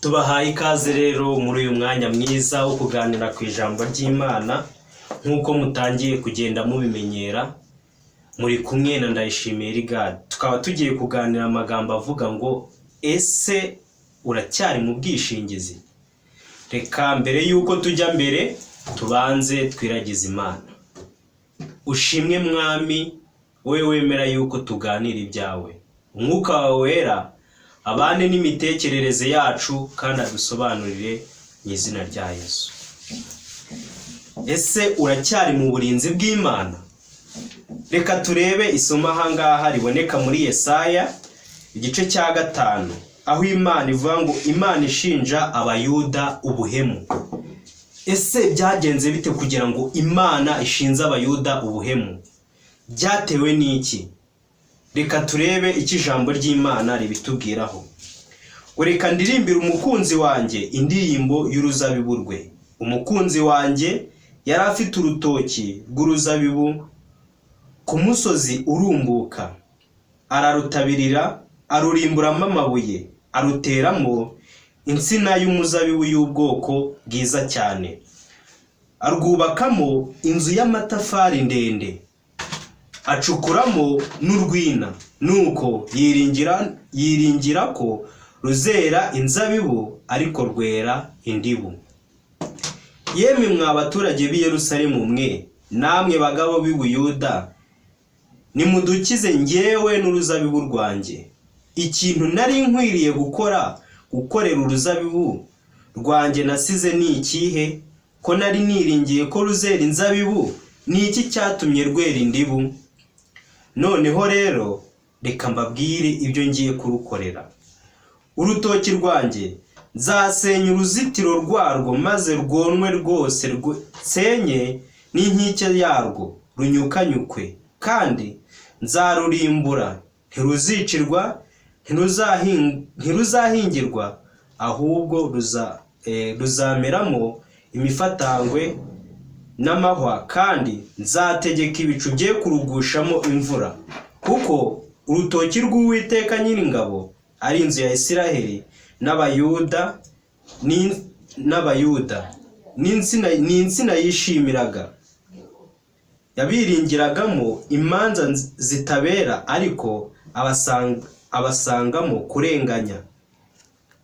Tubahaye ikaze rero muri uyu mwanya mwiza wo kuganira ku ijambo ry'Imana nkuko mutangiye kugenda mubimenyera. Muri kumwe na Ndayishimiye Elgade. Tukaba tugiye kuganira amagambo avuga ngo ese uracyari mu bwishingizi. Reka mbere yuko tujya mbere tubanze twiragize Imana. Ushimwe mwami, wowe wemera yuko tuganira ibyawe. Umwuka wawe wera abane n'imitekerereze yacu kandi adusobanurire mu izina rya Yesu. Ese uracyari mu burinzi bw'Imana? Reka turebe isomo ahangaha riboneka muri Yesaya igice cya 5, aho Imana ivuga ngo Imana ishinja abayuda ubuhemu. Ese byagenze bite kugira ngo Imana ishinze abayuda ubuhemu? Byatewe n'iki? Reka turebe icyo ijambo ry'Imana ribitubwiraho. Reka ndirimbire umukunzi wanjye indirimbo y'uruzabibu rwe. Umukunzi wanjye yari afite urutoki rw'uruzabibu ku musozi urumbuka, ararutabirira, arurimburamo amabuye, aruteramo insina y'umuzabibu y'ubwoko bwiza cyane, arwubakamo inzu y'amatafari ndende, acukuramo n'urwina, nuko yiringira ko ruzera inzabibu ariko rwera indibu. Yemwe mwa baturage b'i Yerusalemu mwe, namwe bagabo b'i Buyuda, nimudukize njyewe n'uruzabibu rwanjye. Ikintu nari nkwiriye gukorera uruzabibu rwanjye nasize ni ikihe? Ko nari niringiye ko ruzera inzabibu, ni iki cyatumye rwera indibu? Noneho rero reka mbabwire ibyo ngiye kurukorera. Urutoki rwanjye nzasenya uruzitiro rwarwo, maze rwonwe rwose, senye n'inkike yarwo runyukanyukwe, kandi nzarurimbura. Ntiruzicirwa, ntiruzahingirwa, ahubwo ruzameramo imifatangwe n'amahwa, kandi nzategeka ibicu bye kurugushamo imvura. Kuko urutoki rw'Uwiteka Nyiringabo ari inzu ya Isiraheli n'Abayuda n'insina yishimiraga, yabiringiragamo imanza zitabera, ariko abasangamo kurenganya.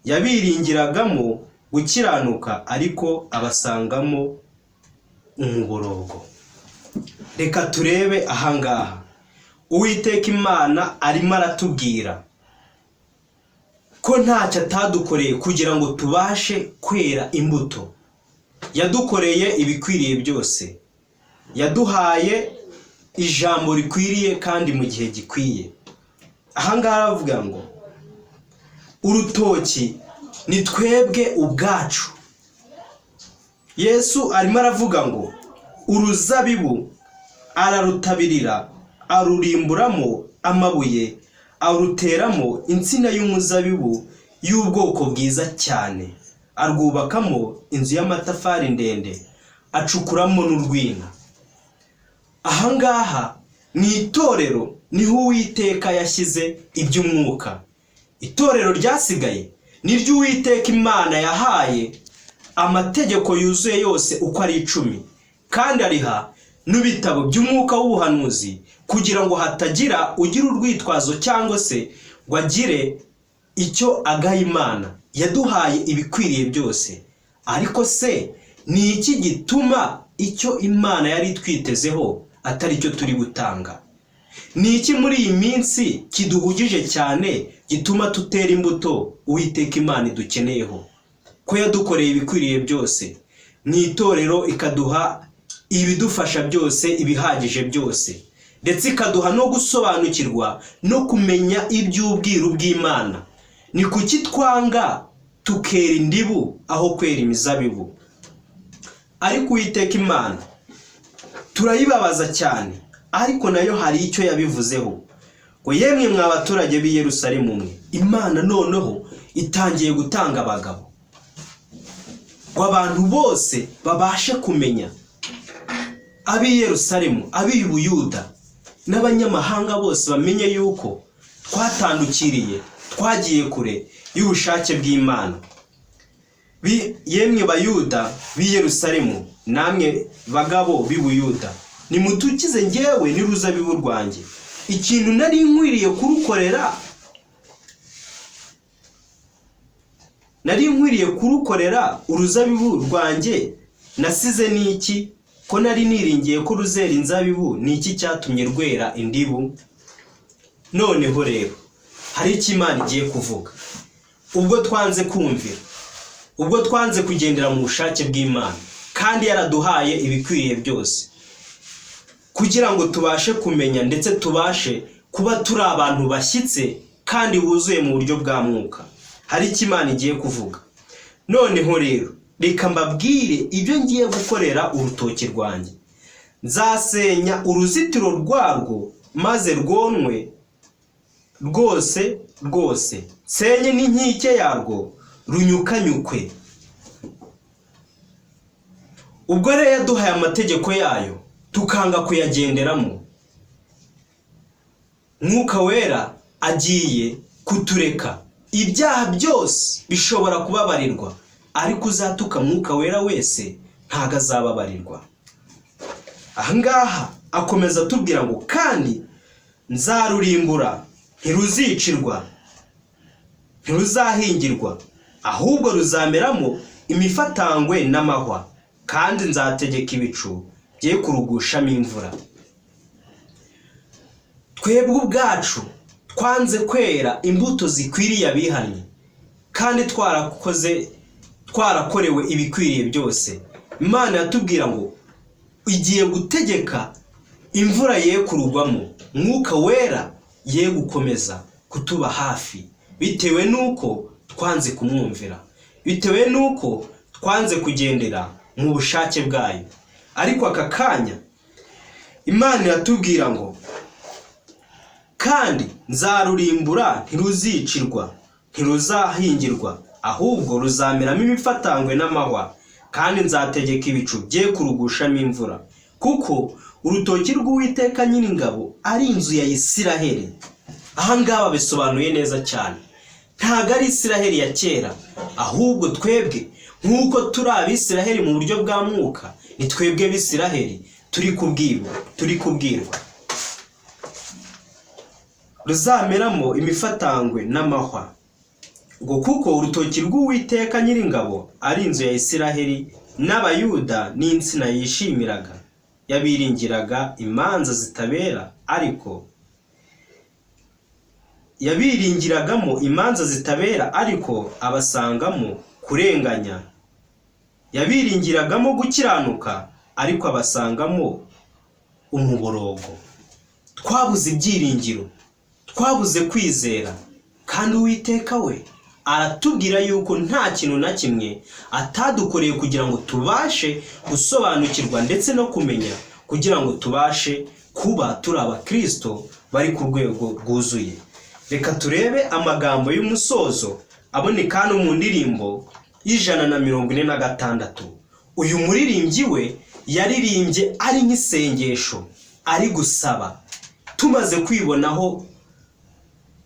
Yabiringiragamo gukiranuka, ariko abasangamo umuborogo. Reka turebe ahangaha Uwiteka Imana arimo aratubwira ko ntacyo atadukoreye kugira ngo tubashe kwera imbuto. Yadukoreye ibikwiriye byose, yaduhaye ijambo rikwiriye kandi mu gihe gikwiye. Ahangaha aravuga ngo urutoki ni twebwe ubwacu. Yesu arimo aravuga ngo uruzabibu ararutabirira, arurimburamo amabuye, aruteramo insina y'umuzabibu y'ubwoko bwiza cyane, arwubakamo inzu y'amatafari ndende, acukuramo n'urwina. Ahangaha mu itorero niho Uwiteka yashyize iby'umwuka. Itorero ryasigaye niryo Uwiteka Imana yahaye amategeko yuzuye yose uko ari 10, kandi ariha n'ibitabo by'umwuka w'ubuhanuzi, kugira ngo hatagira ugira urwitwazo cyangwa se ngo agire icyo agaha Imana. Yaduhaye ibikwiriye byose, ariko se ni iki gituma icyo Imana yari twitezeho atari cyo turi gutanga? Ni iki muri iyi minsi kiduhugije cyane gituma tutera imbuto Uwiteka Imana idukeneyeho? Ko yadukoreye ibikwiriye byose mu itorero, ikaduha ibidufasha byose, ibihagije byose, ndetse ikaduha no gusobanukirwa no kumenya iby'ubwiru bw'Imana. Ni kuki twanga tukera indibu aho kwera imizabibu? Ariko Uwiteka Imana turayibabaza cyane, ariko nayo hari icyo yabivuzeho. Ngo yemwe mwa baturage b'i Yerusalemu mwe, Imana noneho itangiye gutanga abagabo ngo abantu bose babashe kumenya, ab'i Yerusalemu, ab'i Buyuda n'abanyamahanga bose bamenye yuko twatandukiriye, twagiye kure y'ubushake bw'Imana. yemwe bayuda b'i Yerusalemu, namwe bagabo b'i Buyuda, nimutukize njyewe n'uruzabibu rwanjye. Ikintu nari nkwiriye kurukorera uruzabibu rwanjye nasize n'iki? Ko nari niringiye ko ruzera inzabibu, n'iki cyatumye rwera indibu? Noneho rero hari icyo Imana igiye kuvuga. Ubwo twanze kumvira, ubwo twanze kugendera mu bushake bw'Imana, kandi yaraduhaye ibikwiriye byose kugira ngo tubashe kumenya ndetse tubashe kuba turi abantu bashyitse kandi buzuye mu buryo bwa mwuka, hari icyo Imana igiye kuvuga. Noneho rero reka mbabwire ibyo ngiye gukorera urutoki rwanjye. Nzasenya uruzitiro rwarwo maze rwonwe rwose, nsenye n'inkike yarwo runyukanyukwe. Ubwo rero yaduhaye amategeko yayo tukanga kuyagenderamo, Mwuka Wera agiye kutureka. Ibyaha byose bishobora kubabarirwa, ariko uzatuka Mwuka Wera wese ntago azababarirwa. Ahangaha akomeza atubwira ngo kandi nzarurimbura, ntiruzicirwa, ntiruzahingirwa, ahubwo ruzameramo imifatangwe n'amahwa, kandi nzategeka ibicu bye kurugushamo imvura. Twebwe ubwacu twanze kwera imbuto zikwiriye abihannye, kandi twarakorewe ibikwiriye byose. Imana yatubwira ngo igiye gutegeka imvura ye kurugwamo, Mwuka Wera ye gukomeza kutuba hafi, bitewe nuko twanze kumwumvira, bitewe nuko twanze kugendera mu bushake bwayo. Ariko aka kanya Imana yatubwira ngo kandi nzarurimbura, ntiruzicirwa, ntiruzahingirwa, ahubwo ruzameramo imifatangwe n'amahwa, kandi nzategeka ibicu bye kurugushamo imvura. Kuko urutoki rw'Uwiteka Nyiringabo ari inzu ya Isiraheli. Ahangaha bisobanuye neza cyane, ntago ari Isiraheli ya kera, ahubwo twebwe nk'uko turi Abisiraheli mu buryo bwa mwuka, ni twebwe Abisiraheli turi kubwirwa. Ruzameramo imifatangwe n'amahwa, ngo kuko urutoki rw'Uwiteka Nyiringabo ari inzu ya Isiraheli n'Abayuda n'insina yishimiraga, yabiringiraga imanza zitabera, yabiringiragamo imanza zitabera, ariko abasangamo kurenganya. Yabiringiragamo gukiranuka, ariko abasangamo umuborogo. Twabuze ibyiringiro, twabuze kwizera, kandi Uwiteka we aratubwira yuko nta kintu na kimwe atadukoreye kugira ngo tubashe gusobanukirwa ndetse no kumenya, kugira ngo tubashe kuba turi abakristo bari ku rwego rwuzuye. Reka turebe amagambo y'umusozo aboneka hano mu ndirimbo y'146. Uyu muririmbyi we yaririmbye ari nk'isengesho, ari gusaba. Tumaze kwibonaho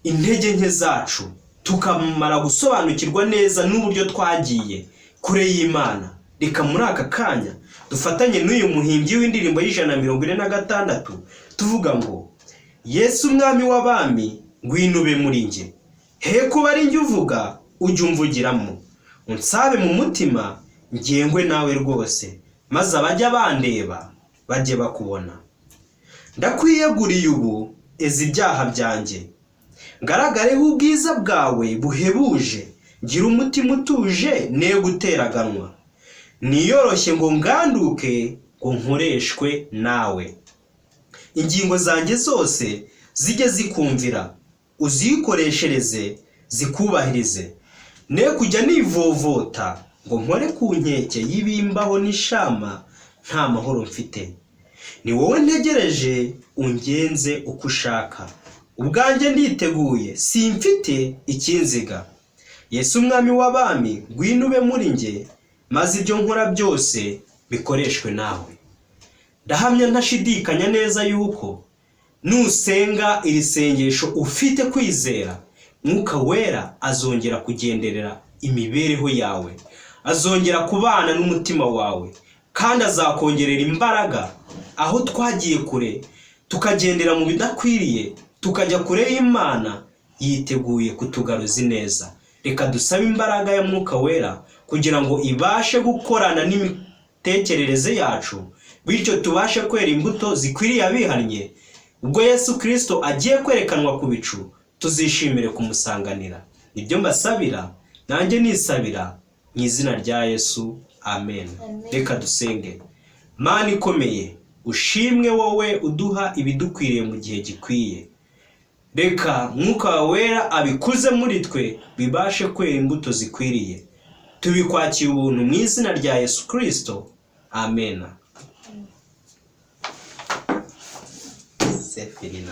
intege nke zacu, tukamara gusobanukirwa neza n'uburyo twagiye kure y'Imana, reka muri aka kanya dufatanye n'uyu muhimbyi w'indirimbo y'146 tuvuga ngo: Yesu umwami w'abami, ngwino ube muri njye, he kuba ari njye uvuga, ujye umvugiramo, unsabe mu mutima, ngengwe nawe rwose, maze abajya bandeba bajye bakubona. Ndakwiyeguriye ubu, ezi ibyaha byanjye, ngaragareho ubwiza bwawe buhebuje, gira umutima utuje, ne guteraganwa, niyoroshye ngo nganduke, ngo nkoreshwe nawe. Ingingo zanjye zose zijye zikumvira, uzikoreshereze zikubahirize, ne kujya nivovota ngo nkore ku nkeke y'ibimbaho n'ishama, nta mahoro mfite. Ni wowe ntegereje, ungenze uko ushaka, ubwanjye nditeguye, simfite ikinziga. Yesu umwami w'abami, ngwino ube muri njye, maze ibyo nkora byose bikoreshwe nawe. Ndahamya ntashidikanya neza yuko nusenga iri sengesho ufite kwizera, Mwuka Wera azongera kugenderera imibereho yawe, azongera kubana n'umutima wawe kandi azakongerera imbaraga. Aho twagiye kure tukagendera mu bidakwiriye tukajya kure y'Imana, yiteguye kutugaruza neza. Reka dusabe imbaraga ya Mwuka Wera kugira ngo ibashe gukorana n'imitekerereze yacu, bityo tubashe kwera imbuto zikwiriye abihannye. Ubwo Yesu Kristo agiye kwerekanwa ku bicu, tuzishimire kumusanganira. Ibyo mbasabira nanjye nisabira mu izina rya Yesu, amen. Reka dusenge. Mana ikomeye, ushimwe wowe uduha ibidukwiriye mu gihe gikwiye. Reka Mwuka Wera abikuze muri twe, bibashe kwera imbuto zikwiriye. Tubikwakiye ubuntu mu izina rya Yesu Kristo, amen. Sefirina.